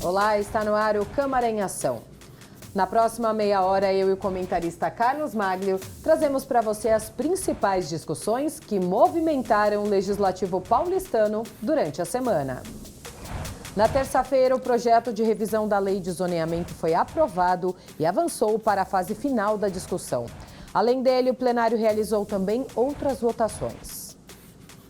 Olá, está no ar o Câmara em Ação. Na próxima meia hora, eu e o comentarista Carlos Maglio trazemos para você as principais discussões que movimentaram o Legislativo paulistano durante a semana. Na terça-feira, o projeto de revisão da Lei de Zoneamento foi aprovado e avançou para a fase final da discussão. Além dele, o plenário realizou também outras votações.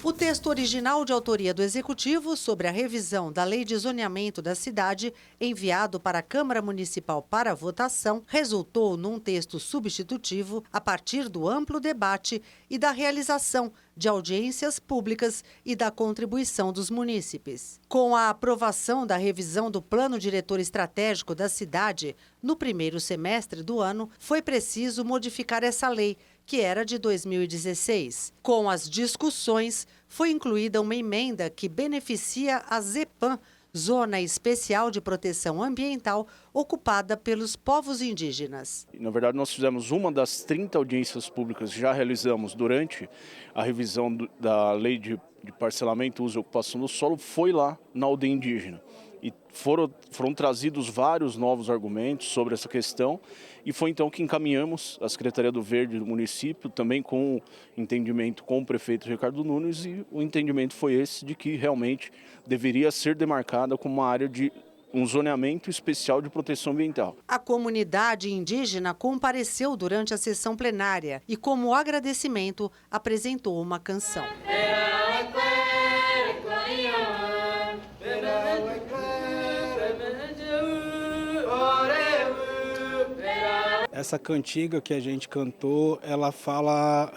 O texto original de autoria do Executivo sobre a revisão da Lei de Zoneamento da cidade, enviado para a Câmara Municipal para votação, resultou num texto substitutivo a partir do amplo debate e da realização de audiências públicas e da contribuição dos munícipes. Com a aprovação da revisão do Plano Diretor Estratégico da cidade, no primeiro semestre do ano, foi preciso modificar essa lei, que era de 2016. Com as discussões, foi incluída uma emenda que beneficia a ZEPAM, Zona Especial de Proteção Ambiental, ocupada pelos povos indígenas. Na verdade, nós fizemos uma das 30 audiências públicas que já realizamos durante a revisão da Lei de Parcelamento, Uso e Ocupação do Solo, foi lá na aldeia indígena. E foram trazidos vários novos argumentos sobre essa questão e foi então que encaminhamos a Secretaria do Verde do município, também com entendimento com o prefeito Ricardo Nunes, e o entendimento foi esse de que realmente deveria ser demarcada como uma área de um zoneamento especial de proteção ambiental. A comunidade indígena compareceu durante a sessão plenária e, como agradecimento, apresentou uma canção. Essa cantiga que a gente cantou, ela fala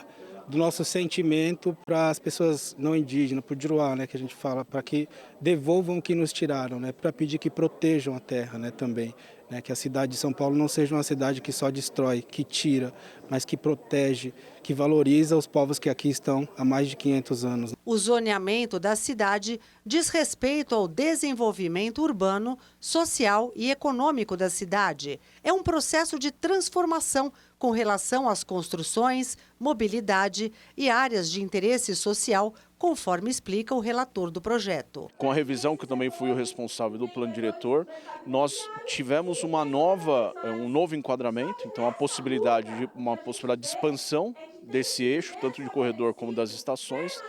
do nosso sentimento para as pessoas não indígenas, para o Juruá, né, que a gente fala, para que devolvam o que nos tiraram, né, para pedir que protejam a terra, né, também. Né, que a cidade de São Paulo não seja uma cidade que só destrói, que tira, mas que protege, que valoriza os povos que aqui estão há mais de 500 anos. O zoneamento da cidade diz respeito ao desenvolvimento urbano, social e econômico da cidade. É um processo de transformação com relação às construções, mobilidade e áreas de interesse social, conforme explica o relator do projeto. Com a revisão, que eu também fui o responsável do plano diretor, nós tivemos um novo enquadramento, então uma possibilidade de expansão desse eixo, tanto de corredor como das estações,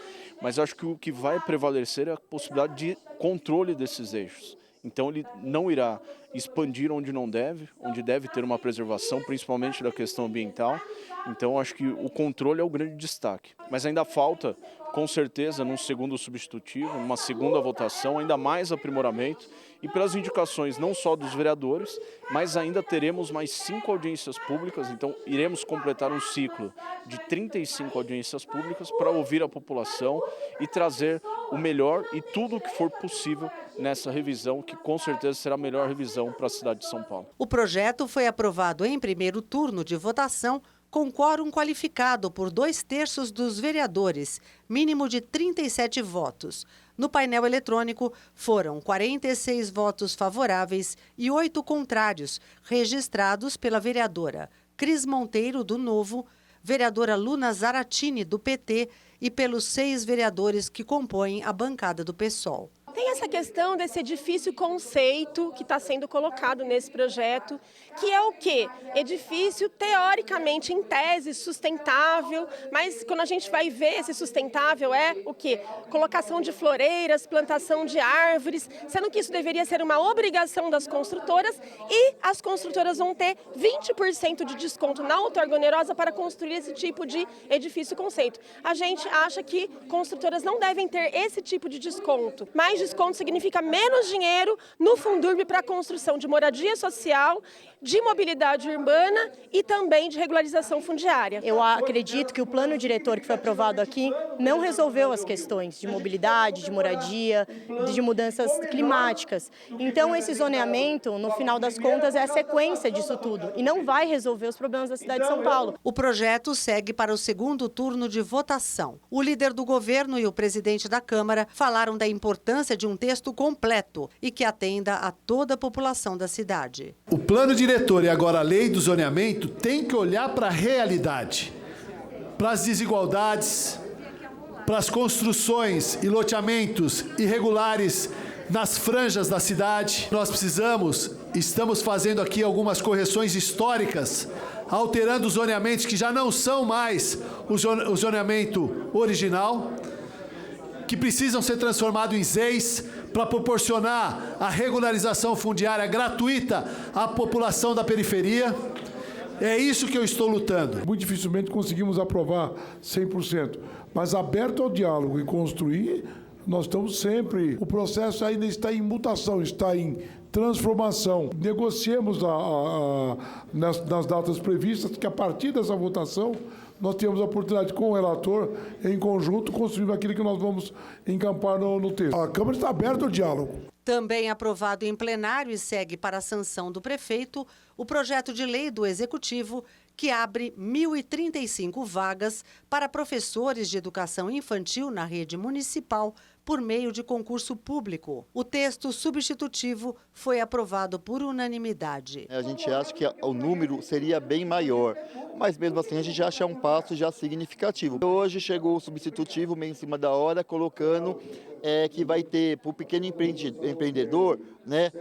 mas acho que o que vai prevalecer é a possibilidade de controle desses eixos. Então ele não irá expandir onde não deve, onde deve ter uma preservação, principalmente da questão ambiental. Então acho que o controle é o grande destaque. Mas ainda falta, com certeza, num segundo substitutivo, numa segunda votação, ainda mais aprimoramento. E pelas indicações não só dos vereadores, mas ainda teremos mais 5 audiências públicas. Então iremos completar um ciclo de 35 audiências públicas para ouvir a população e trazer o melhor e tudo o que for possível nessa revisão, que com certeza será a melhor revisão para a cidade de São Paulo. O projeto foi aprovado em primeiro turno de votação com quórum qualificado por 2/3 dos vereadores, mínimo de 37 votos. No painel eletrônico, foram 46 votos favoráveis e 8 contrários, registrados pela vereadora Cris Monteiro, do Novo, vereadora Luna Zaratini, do PT, e pelos 6 vereadores que compõem a bancada do PSOL. Tem essa questão desse edifício conceito que está sendo colocado nesse projeto, que é o quê? Edifício teoricamente, em tese, sustentável, mas quando a gente vai ver esse sustentável é o quê? Colocação de floreiras, plantação de árvores, sendo que isso deveria ser uma obrigação das construtoras e as construtoras vão ter 20% de desconto na outorga onerosa para construir esse tipo de edifício conceito. A gente acha que construtoras não devem ter esse tipo de desconto, mas desconto significa menos dinheiro no Fundurb para a construção de moradia social, de mobilidade urbana e também de regularização fundiária. Eu acredito que o plano diretor que foi aprovado aqui não resolveu as questões de mobilidade, de moradia, de mudanças climáticas. Então, esse zoneamento, no final das contas, é a sequência disso tudo e não vai resolver os problemas da cidade de São Paulo. O projeto segue para o segundo turno de votação. O líder do governo e o presidente da Câmara falaram da importância de um texto completo e que atenda a toda a população da cidade. O plano diretor e agora a lei do zoneamento tem que olhar para a realidade, para as desigualdades, para as construções e loteamentos irregulares nas franjas da cidade. Nós estamos fazendo aqui algumas correções históricas, alterando os zoneamentos que já não são mais o zoneamento original, que precisam ser transformados em ZEIs para proporcionar a regularização fundiária gratuita à população da periferia. É isso que eu estou lutando. Muito dificilmente conseguimos aprovar 100%, mas aberto ao diálogo e construir, nós estamos sempre. O processo ainda está em mutação, está em transformação. Negociemos nas datas previstas que a partir dessa votação nós temos a oportunidade com o relator, em conjunto, construir aquilo que nós vamos encampar no texto. A Câmara está aberta ao diálogo. Também aprovado em plenário e segue para a sanção do prefeito o projeto de lei do Executivo que abre 1.035 vagas para professores de educação infantil na rede municipal por meio de concurso público. O texto substitutivo foi aprovado por unanimidade. A gente acha que o número seria bem maior, mas mesmo assim a gente acha um passo já significativo. Hoje chegou o substitutivo meio em cima da hora, colocando que vai ter para o pequeno empreendedor, né,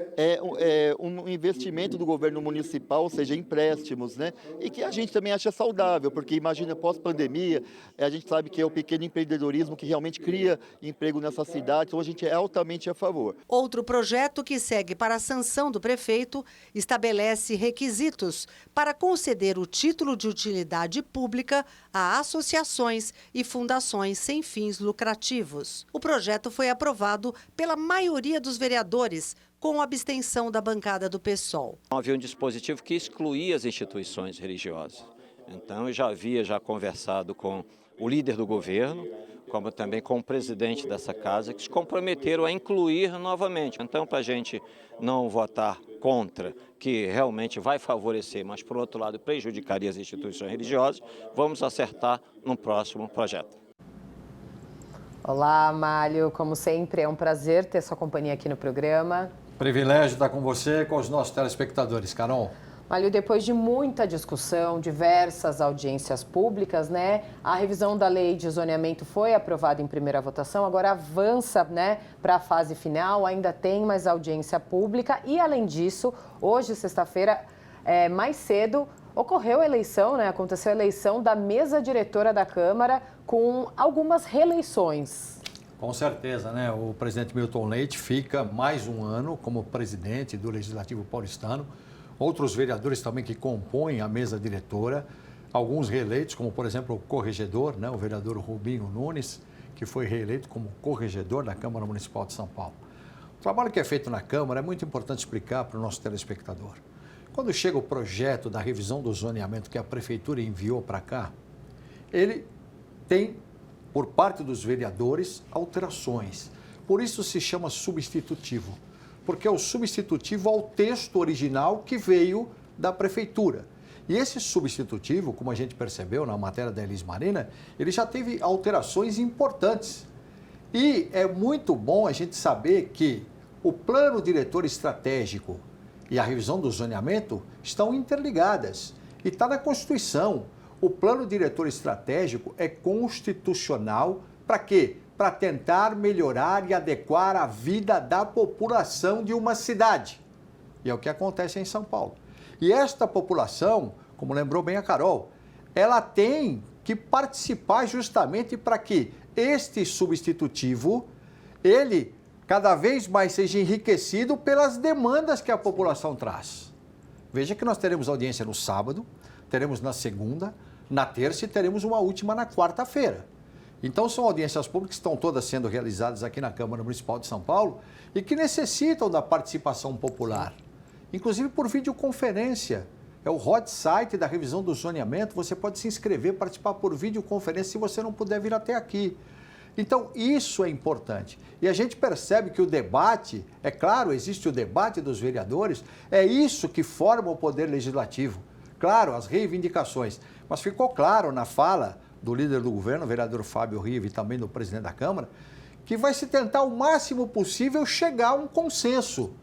um investimento do governo municipal, ou seja, empréstimos, né, e que a gente também acha saudável, porque imagina, pós-pandemia, a gente sabe que é o pequeno empreendedorismo que realmente cria emprego nessa cidade, então a gente é altamente a favor. Outro projeto que segue para a sanção do prefeito estabelece requisitos para conceder o título de utilidade pública a associações e fundações sem fins lucrativos. O projeto foi aprovado pela maioria dos vereadores, com abstenção da bancada do PSOL. Havia um dispositivo que excluía as instituições religiosas. Então, eu já havia conversado com o líder do governo, como também com o presidente dessa casa, que se comprometeram a incluir novamente. Então, para a gente não votar contra, que realmente vai favorecer, mas, por outro lado, prejudicaria as instituições religiosas, vamos acertar no próximo projeto. Olá, Amálio. Como sempre, é um prazer ter sua companhia aqui no programa. Privilégio estar com você e com os nossos telespectadores. Carol. Amálio, depois de muita discussão, diversas audiências públicas, né? A revisão da lei de zoneamento foi aprovada em primeira votação, agora avança, né, para a fase final, ainda tem mais audiência pública e, além disso, hoje, sexta-feira, mais cedo, ocorreu a eleição, né? Aconteceu a eleição da mesa diretora da Câmara com algumas reeleições. Com certeza, né? O presidente Milton Leite fica mais um ano como presidente do Legislativo paulistano. Outros vereadores também que compõem a mesa diretora, alguns reeleitos, como por exemplo o corregedor, né? O vereador Rubinho Nunes, que foi reeleito como corregedor da Câmara Municipal de São Paulo. O trabalho que é feito na Câmara é muito importante explicar para o nosso telespectador. Quando chega o projeto da revisão do zoneamento que a Prefeitura enviou para cá, ele tem, por parte dos vereadores, alterações. Por isso se chama substitutivo, porque é o substitutivo ao texto original que veio da Prefeitura. E esse substitutivo, como a gente percebeu na matéria da Elis Marina, ele já teve alterações importantes. E é muito bom a gente saber que o plano diretor estratégico e a revisão do zoneamento estão interligadas. E está na Constituição. O plano diretor estratégico é constitucional para quê? Para tentar melhorar e adequar a vida da população de uma cidade. E é o que acontece em São Paulo. E esta população, como lembrou bem a Carol, ela tem que participar justamente para que este substitutivo, ele cada vez mais seja enriquecido pelas demandas que a população traz. Veja que nós teremos audiência no sábado, teremos na segunda, na terça e teremos uma última na quarta-feira. Então são audiências públicas que estão todas sendo realizadas aqui na Câmara Municipal de São Paulo e que necessitam da participação popular, inclusive por videoconferência. É o hot site da revisão do zoneamento, você pode se inscrever, participar por videoconferência se você não puder vir até aqui. Então, isso é importante. E a gente percebe que o debate, é claro, existe o debate dos vereadores, é isso que forma o poder legislativo. Claro, as reivindicações. Mas ficou claro na fala do líder do governo, o vereador Fábio Rive, e também do presidente da Câmara, que vai se tentar o máximo possível chegar a um consenso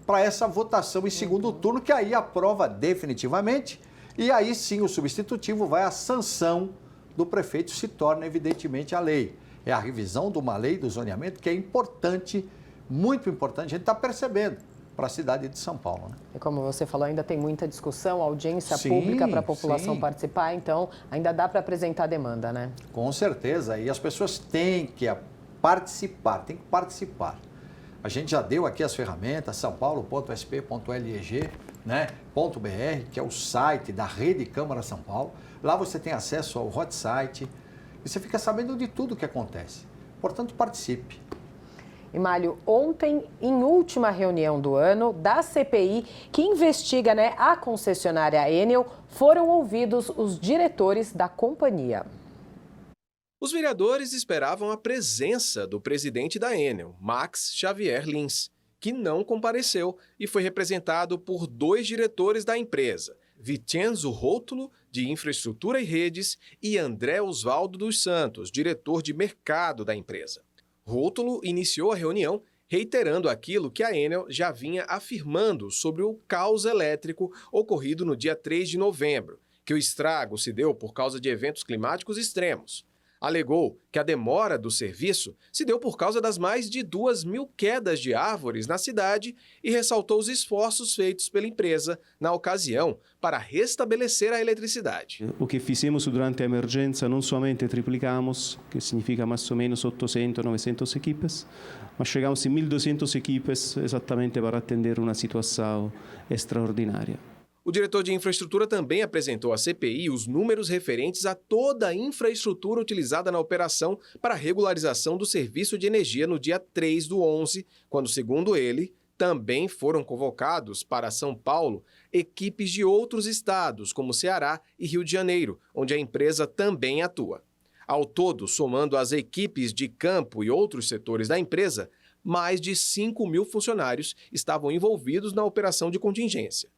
para essa votação em segundo turno, que aí aprova definitivamente, e aí sim o substitutivo vai à sanção do prefeito, se torna evidentemente a lei. É a revisão de uma lei do zoneamento que é importante muito importante, a gente está percebendo para a cidade de São Paulo. Né? E como você falou, ainda tem muita discussão, audiência Sim, pública para a população sim. participar, então ainda dá para apresentar a demanda, né? Com certeza, e as pessoas têm que participar, A gente já deu aqui as ferramentas, sãopaulo.sp.leg, né, .br, que é o site da Rede Câmara São Paulo. Lá você tem acesso ao hot site e você fica sabendo de tudo o que acontece. Portanto, participe. E Málio, ontem, em última reunião do ano da CPI, que investiga, né, a concessionária Enel, foram ouvidos os diretores da companhia. Os vereadores esperavam a presença do presidente da Enel, Max Xavier Lins, que não compareceu e foi representado por 2 diretores da empresa, Vincenzo Rótulo, de Infraestrutura e Redes, e André Osvaldo dos Santos, diretor de mercado da empresa. Rótulo iniciou a reunião reiterando aquilo que a Enel já vinha afirmando sobre o caos elétrico ocorrido no dia 3 de novembro, que o estrago se deu por causa de eventos climáticos extremos. Alegou que a demora do serviço se deu por causa das mais de 2.000 quedas de árvores na cidade e ressaltou os esforços feitos pela empresa na ocasião para restabelecer a eletricidade. O que fizemos durante a emergência não somente triplicamos, que significa mais ou menos 800, 900 equipes, mas chegamos em 1.200 equipes exatamente para atender uma situação extraordinária. O diretor de infraestrutura também apresentou à CPI os números referentes a toda a infraestrutura utilizada na operação para a regularização do serviço de energia no dia 3/11, quando, segundo ele, também foram convocados para São Paulo equipes de outros estados, como Ceará e Rio de Janeiro, onde a empresa também atua. Ao todo, somando as equipes de campo e outros setores da empresa, mais de 5.000 funcionários estavam envolvidos na operação de contingência.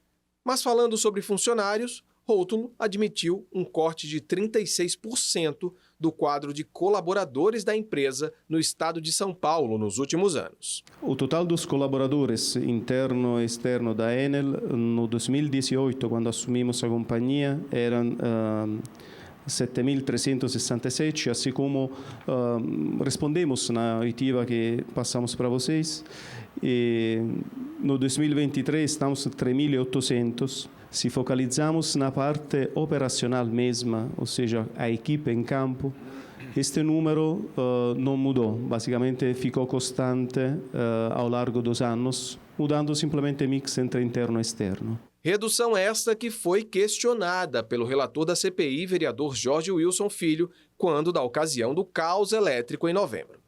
Mas falando sobre funcionários, Rótulo admitiu um corte de 36% do quadro de colaboradores da empresa no estado de São Paulo nos últimos anos. O total dos colaboradores interno e externo da Enel no 2018, quando assumimos a companhia, eram 7.367, assim como respondemos na oitiva que passamos para vocês. E no 2023 estamos em 3.800. Se focalizamos na parte operacional mesma, ou seja, a equipe em campo, este número não mudou. Basicamente ficou constante ao longo dos anos, mudando simplesmente o mix entre interno e externo. Redução esta que foi questionada pelo relator da CPI, vereador Jorge Wilson Filho, quando da ocasião do caos elétrico em novembro.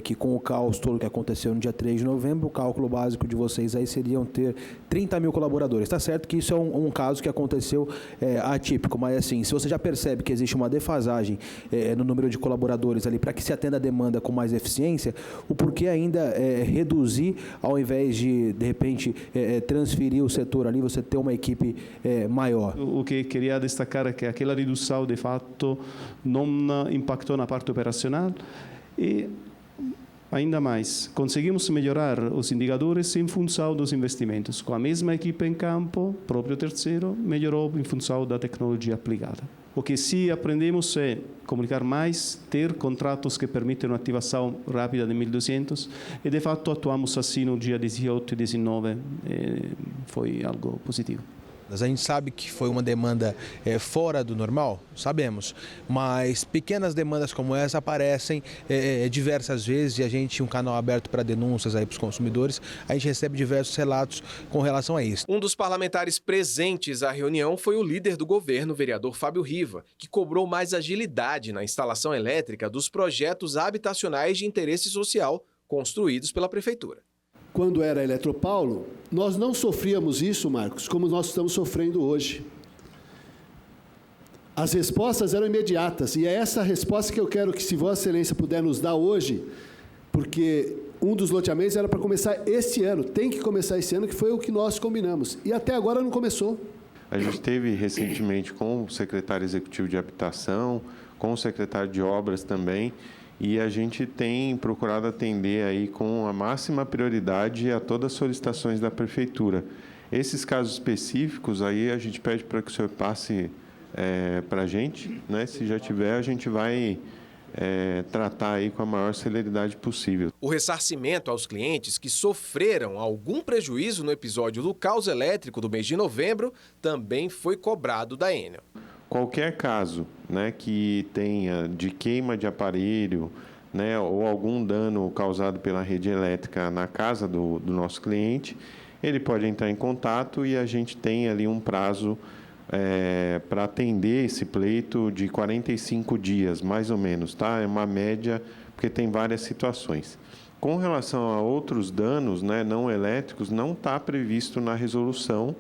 Que com o caos todo que aconteceu no dia 3 de novembro, o cálculo básico de vocês aí seriam ter 30.000 colaboradores. Está certo que isso é um caso que aconteceu atípico, mas assim, se você já percebe que existe uma defasagem no número de colaboradores ali para que se atenda a demanda com mais eficiência, o porquê ainda reduzir ao invés de repente, transferir o setor ali, você ter uma equipe maior? O que queria destacar é que aquela redução, de fato, não impactou na parte operacional e ainda mais, conseguimos melhorar os indicadores em função dos investimentos. Com a mesma equipe em campo, o próprio terceiro melhorou em função da tecnologia aplicada. O que sim aprendemos é comunicar mais, ter contratos que permitem uma ativação rápida de 1.200 e, de fato, atuamos assim no dia 18 e 19. Foi algo positivo. A gente sabe que foi uma demanda fora do normal, sabemos, mas pequenas demandas como essa aparecem diversas vezes e a gente, um canal aberto para denúncias aí para os consumidores, a gente recebe diversos relatos com relação a isso. Um dos parlamentares presentes à reunião foi o líder do governo, vereador Fábio Riva, que cobrou mais agilidade na instalação elétrica dos projetos habitacionais de interesse social construídos pela prefeitura. Quando era Eletropaulo, nós não sofríamos isso, Marcos, como nós estamos sofrendo hoje. As respostas eram imediatas, e é essa resposta que eu quero que, se Vossa Excelência puder nos dar hoje, porque um dos loteamentos era para começar este ano, tem que começar esse ano, que foi o que nós combinamos, e até agora não começou. A gente teve recentemente com o secretário executivo de habitação, com o secretário de obras também, e a gente tem procurado atender aí com a máxima prioridade a todas as solicitações da prefeitura. Esses casos específicos aí a gente pede para que o senhor passe para a gente, né? Se já tiver, a gente vai tratar aí com a maior celeridade possível. O ressarcimento aos clientes que sofreram algum prejuízo no episódio do caos elétrico do mês de novembro também foi cobrado da Enel. Qualquer caso, né, que tenha de queima de aparelho, né, ou algum dano causado pela rede elétrica na casa do nosso cliente, ele pode entrar em contato e a gente tem ali um prazo para atender esse pleito de 45 dias, mais ou menos, tá? É uma média, porque tem várias situações. Com relação a outros danos, né, não elétricos, não está previsto na resolução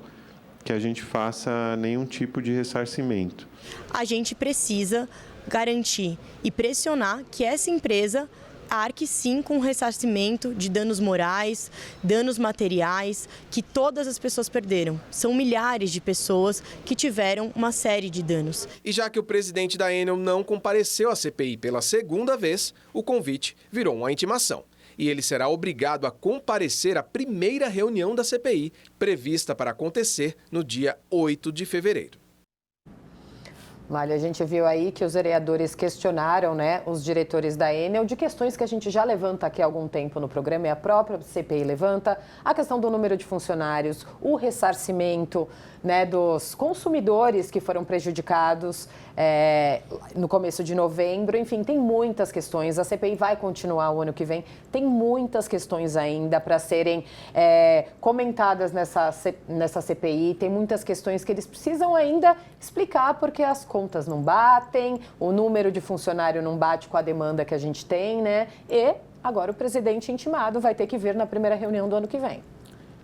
que a gente faça nenhum tipo de ressarcimento. A gente precisa garantir e pressionar que essa empresa arque sim com ressarcimento de danos morais, danos materiais, que todas as pessoas perderam. São milhares de pessoas que tiveram uma série de danos. E já que o presidente da Enel não compareceu à CPI pela segunda vez, o convite virou uma intimação. E ele será obrigado a comparecer à primeira reunião da CPI, prevista para acontecer no dia 8 de fevereiro. Mário, a gente viu aí que os vereadores questionaram, né, os diretores da Enel de questões que a gente já levanta aqui há algum tempo no programa e a própria CPI levanta, a questão do número de funcionários, o ressarcimento, né, dos consumidores que foram prejudicados no começo de novembro. Enfim, tem muitas questões. A CPI vai continuar o ano que vem. Tem muitas questões ainda para serem comentadas nessa CPI. Tem muitas questões que eles precisam ainda explicar, porque as contas não batem, o número de funcionário não bate com a demanda que a gente tem, né? E agora o presidente intimado vai ter que vir na primeira reunião do ano que vem.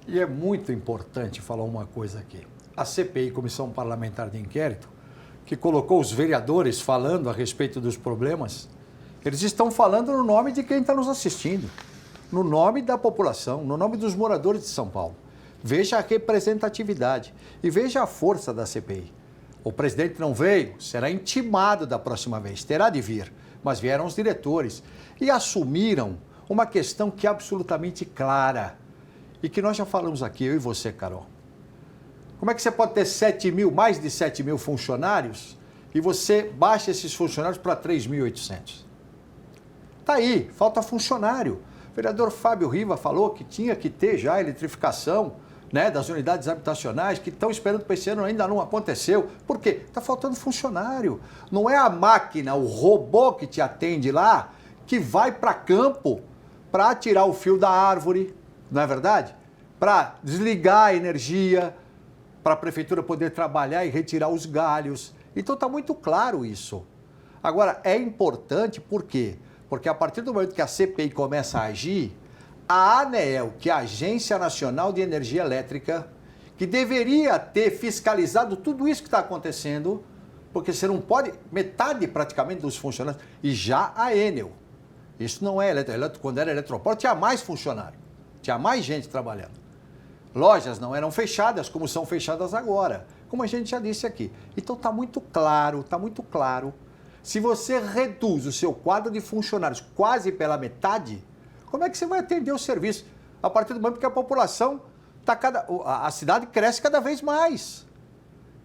E é muito importante falar uma coisa aqui. A CPI, Comissão Parlamentar de Inquérito, que colocou os vereadores falando a respeito dos problemas, eles estão falando no nome de quem está nos assistindo, no nome da população, no nome dos moradores de São Paulo. Veja a representatividade e veja a força da CPI. O presidente não veio, será intimado da próxima vez, terá de vir, mas vieram os diretores e assumiram uma questão que é absolutamente clara e que nós já falamos aqui, eu e você, Carol. Como é que você pode ter mais de 7 mil funcionários e você baixa esses funcionários para 3.800? Está aí, falta funcionário. O vereador Fábio Riva falou que tinha que ter já a eletrificação, né, das unidades habitacionais, que estão esperando para esse ano, ainda não aconteceu. Por quê? Está faltando funcionário. Não é a máquina, o robô que te atende lá, que vai para campo para tirar o fio da árvore, não é verdade? Para desligar a energia, para a prefeitura poder trabalhar e retirar os galhos. Então está muito claro isso. Agora, é importante por quê? Porque a partir do momento que a CPI começa a agir, a ANEEL, que é a Agência Nacional de Energia Elétrica, que deveria ter fiscalizado tudo isso que está acontecendo, porque você não pode, metade praticamente dos funcionários, e já a Enel. Isso não é quando era Eletropaulo, tinha mais funcionário, tinha mais gente trabalhando. Lojas não eram fechadas como são fechadas agora, como a gente já disse aqui. Então está muito claro, está muito claro. Se você reduz o seu quadro de funcionários quase pela metade, como é que você vai atender o serviço? A partir do momento que a população, a cidade cresce cada vez mais.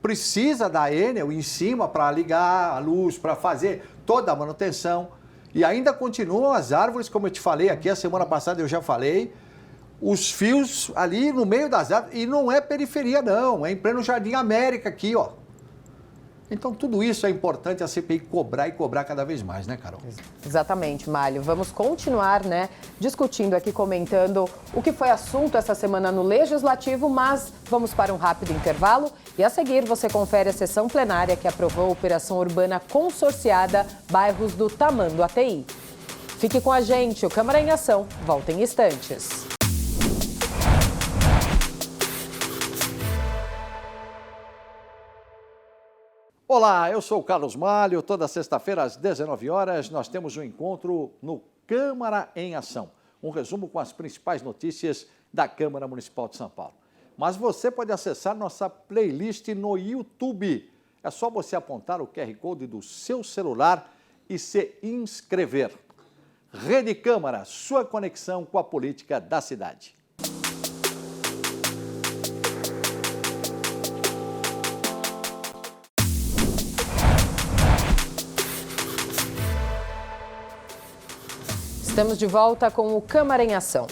Precisa da Enel em cima para ligar a luz, para fazer toda a manutenção. E ainda continuam as árvores, como eu te falei aqui, a semana passada eu já falei, os fios ali no meio das árvores, e não é periferia não, é em pleno Jardim América aqui, ó. Então tudo isso é importante a CPI cobrar e cobrar cada vez mais, né, Carol? Exatamente, Mário. Vamos continuar, né, discutindo aqui, comentando o que foi assunto essa semana no Legislativo, mas vamos para um rápido intervalo e a seguir você confere a sessão plenária que aprovou a Operação Urbana Consorciada Bairros do Tamanduateí. Fique com a gente, o Câmara em Ação volta em instantes. Olá, eu sou o Carlos Malho. Toda sexta-feira às 19 horas nós temos um encontro no Câmara em Ação. Um resumo com as principais notícias da Câmara Municipal de São Paulo. Mas você pode acessar nossa playlist no YouTube. É só você apontar o QR Code do seu celular e se inscrever. Rede Câmara, sua conexão com a política da cidade. Estamos de volta com o Câmara em Ação.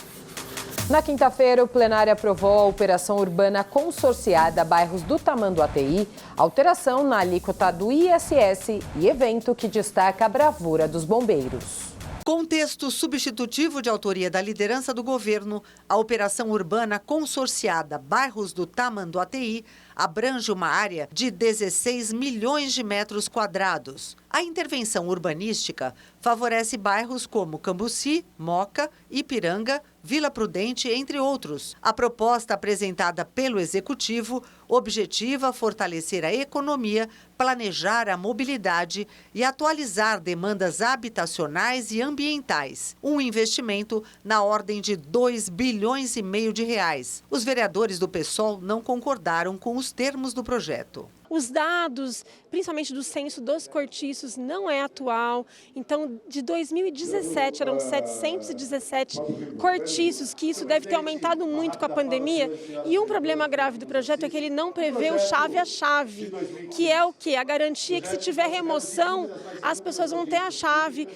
Na quinta-feira, o plenário aprovou a operação urbana consorciada Bairros do Tamanduateí, alteração na alíquota do ISS e evento que destaca a bravura dos bombeiros. Com texto substitutivo de autoria da liderança do governo, a operação urbana consorciada Bairros do Tamanduateí abrange uma área de 16 milhões de metros quadrados. A intervenção urbanística favorece bairros como Cambuci, Moca, Ipiranga, Vila Prudente, entre outros. A proposta apresentada pelo Executivo objetiva fortalecer a economia, planejar a mobilidade e atualizar demandas habitacionais e ambientais. Um investimento na ordem de 2,5 bilhões de reais. Os vereadores do PSOL não concordaram com os termos do projeto. Os dados, principalmente do censo dos cortiços, não é atual. Então, de 2017, eram 717 cortiços, que isso deve ter aumentado muito com a pandemia. E um problema grave do projeto é que ele não prevê o chave a chave, que é o quê? A garantia que se tiver remoção, as pessoas vão ter a chave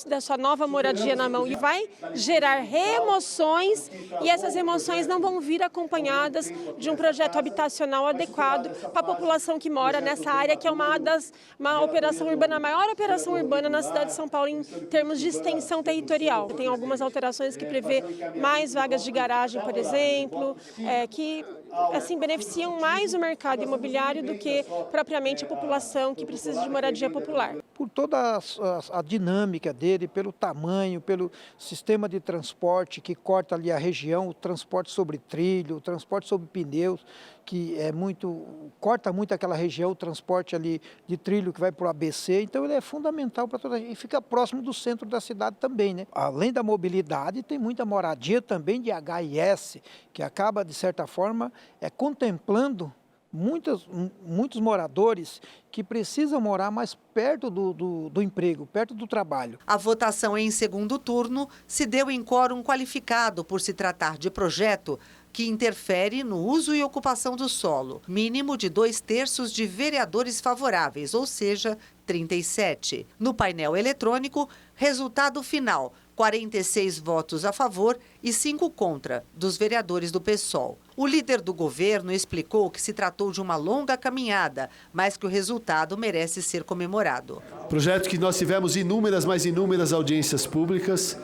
da sua nova moradia na mão. E vai gerar remoções, e essas remoções não vão vir acompanhadas de um projeto habitacional adequado para a população que mora nessa área, que é uma operação urbana, a maior operação urbana na cidade de São Paulo em termos de extensão territorial. Tem algumas alterações que prevê mais vagas de garagem, por exemplo, que assim beneficiam mais o mercado imobiliário do que propriamente a população que precisa de moradia popular. Por toda a dinâmica dele, pelo tamanho, pelo sistema de transporte que corta ali a região, o transporte sobre trilho, o transporte sobre pneus, que corta muito aquela região, o transporte ali de trilho que vai para o ABC, então ele é fundamental para toda a gente e fica próximo do centro da cidade também, né? Além da mobilidade, tem muita moradia também de HIS, que acaba, de certa forma, contemplando muitos moradores que precisam morar mais perto do emprego, perto do trabalho. A votação em segundo turno se deu em quórum qualificado por se tratar de projeto que interfere no uso e ocupação do solo, mínimo de 2/3 de vereadores favoráveis, ou seja, 37. No painel eletrônico, resultado final: 46 votos a favor e 5 contra, dos vereadores do PSOL. O líder do governo explicou que se tratou de uma longa caminhada, mas que o resultado merece ser comemorado. Projeto que nós tivemos mais inúmeras audiências públicas.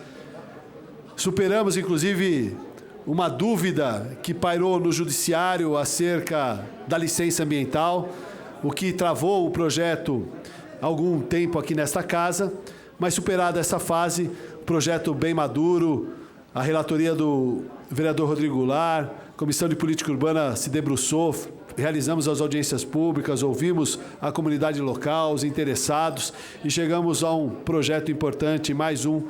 Superamos, inclusive, uma dúvida que pairou no judiciário acerca da licença ambiental, o que travou o projeto há algum tempo aqui nesta casa, mas superada essa fase, projeto bem maduro, a relatoria do vereador Rodrigo Goulart, a Comissão de Política Urbana se debruçou, realizamos as audiências públicas, ouvimos a comunidade local, os interessados e chegamos a um projeto importante, mais um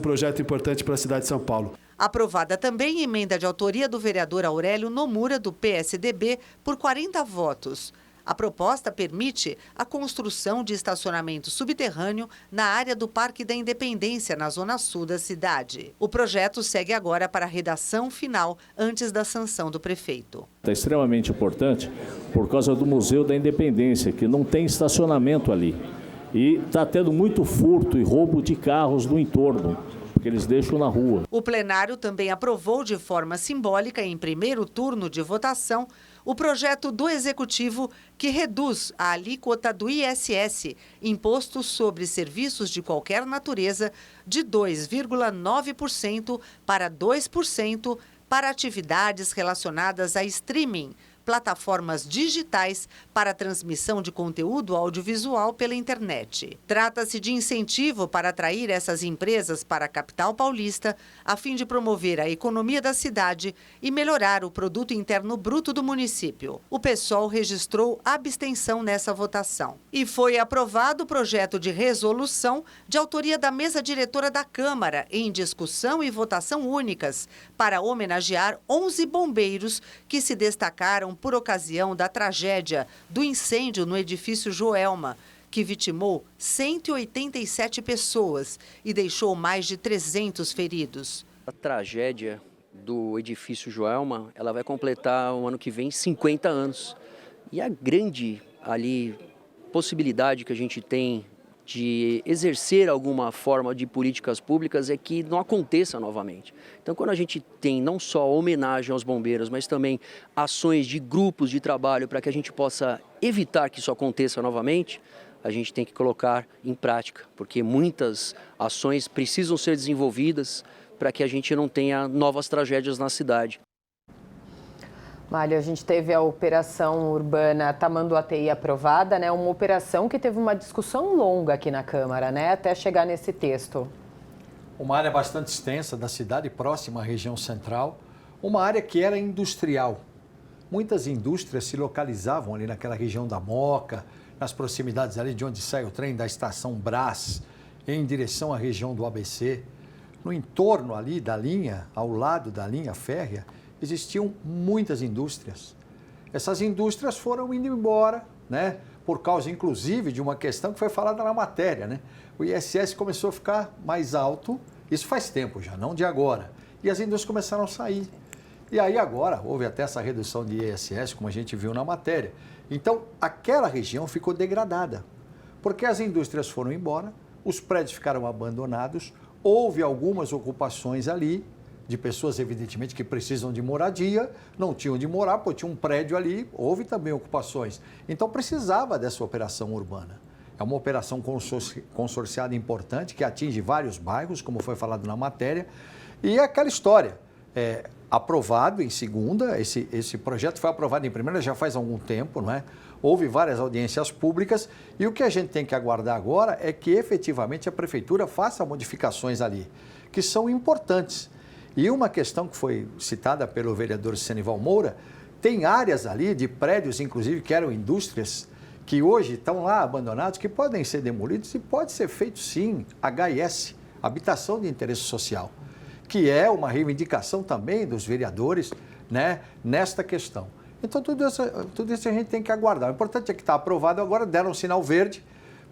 projeto importante para a cidade de São Paulo. Aprovada também emenda de autoria do vereador Aurélio Nomura, do PSDB, por 40 votos. A proposta permite a construção de estacionamento subterrâneo na área do Parque da Independência, na zona sul da cidade. O projeto segue agora para a redação final, antes da sanção do prefeito. É extremamente importante por causa do Museu da Independência, que não tem estacionamento ali. E está tendo muito furto e roubo de carros no entorno, porque eles deixam na rua. O plenário também aprovou de forma simbólica, em primeiro turno de votação, o projeto do Executivo que reduz a alíquota do ISS, Imposto sobre Serviços de Qualquer Natureza, de 2,9% para 2% para atividades relacionadas a streaming, plataformas digitais para transmissão de conteúdo audiovisual pela internet. Trata-se de incentivo para atrair essas empresas para a capital paulista, a fim de promover a economia da cidade e melhorar o produto interno bruto do município. O PSOL registrou abstenção nessa votação. E foi aprovado o projeto de resolução de autoria da mesa diretora da Câmara, em discussão e votação únicas, para homenagear 11 bombeiros que se destacaram por ocasião da tragédia do incêndio no edifício Joelma, que vitimou 187 pessoas e deixou mais de 300 feridos. A tragédia do edifício Joelma, ela vai completar o ano que vem 50 anos. E a grande possibilidade que a gente tem de exercer alguma forma de políticas públicas é que não aconteça novamente. Então, quando a gente tem não só homenagem aos bombeiros, mas também ações de grupos de trabalho para que a gente possa evitar que isso aconteça novamente, a gente tem que colocar em prática, porque muitas ações precisam ser desenvolvidas para que a gente não tenha novas tragédias na cidade. Mário, a gente teve a Operação Urbana Tamanduateí aprovada, né? Uma operação que teve uma discussão longa aqui na Câmara, né? Até chegar nesse texto. Uma área bastante extensa da cidade, próxima à região central, uma área que era industrial. Muitas indústrias se localizavam ali naquela região da Moca, nas proximidades ali de onde sai o trem da estação Brás, em direção à região do ABC. No entorno ali da linha, ao lado da linha férrea, existiam muitas indústrias. Essas indústrias foram indo embora, né? Por causa, inclusive, de uma questão que foi falada na matéria, né? O ISS começou a ficar mais alto, isso faz tempo já, não de agora. E as indústrias começaram a sair. E aí agora houve até essa redução de ISS, como a gente viu na matéria. Então, aquela região ficou degradada, porque as indústrias foram embora, os prédios ficaram abandonados, houve algumas ocupações ali, de pessoas, evidentemente, que precisam de moradia, não tinham de morar, porque tinha um prédio ali, houve também ocupações. Então, precisava dessa operação urbana. É uma operação consorciada importante, que atinge vários bairros, como foi falado na matéria, e é aquela história, aprovado em segunda, esse projeto foi aprovado em primeira já faz algum tempo, não é? Houve várias audiências públicas, e o que a gente tem que aguardar agora é que, efetivamente, a Prefeitura faça modificações ali, que são importantes. E uma questão que foi citada pelo vereador Senival Moura, tem áreas ali de prédios, inclusive, que eram indústrias, que hoje estão lá abandonados, que podem ser demolidos e pode ser feito, sim, HIS, Habitação de Interesse Social, que é uma reivindicação também dos vereadores, né, nesta questão. Então, tudo isso a gente tem que aguardar. O importante é que está aprovado agora, deram um sinal verde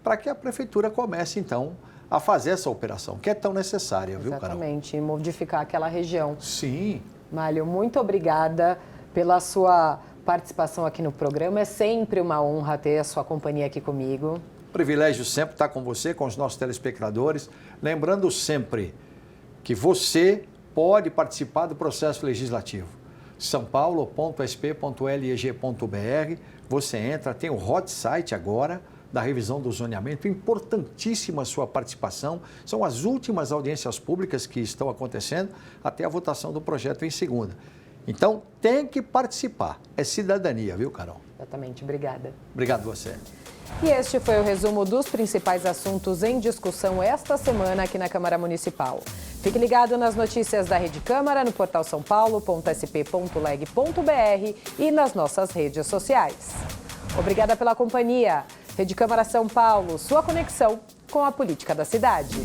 para que a Prefeitura comece, então, a fazer essa operação, que é tão necessária, viu, Carol? Exatamente, e modificar aquela região. Sim. Mário, muito obrigada pela sua participação aqui no programa. É sempre uma honra ter a sua companhia aqui comigo. Privilégio sempre estar com você, com os nossos telespectadores. Lembrando sempre que você pode participar do processo legislativo. sãopaulo.sp.leg.br. Você entra, tem o hot site agora, da revisão do zoneamento, importantíssima a sua participação. São as últimas audiências públicas que estão acontecendo até a votação do projeto em segunda. Então, tem que participar. É cidadania, viu, Carol? Exatamente, obrigada. Obrigado você. E este foi o resumo dos principais assuntos em discussão esta semana aqui na Câmara Municipal. Fique ligado nas notícias da Rede Câmara, no portal sãopaulo.sp.leg.br e nas nossas redes sociais. Obrigada pela companhia. Rede Câmara São Paulo, sua conexão com a política da cidade.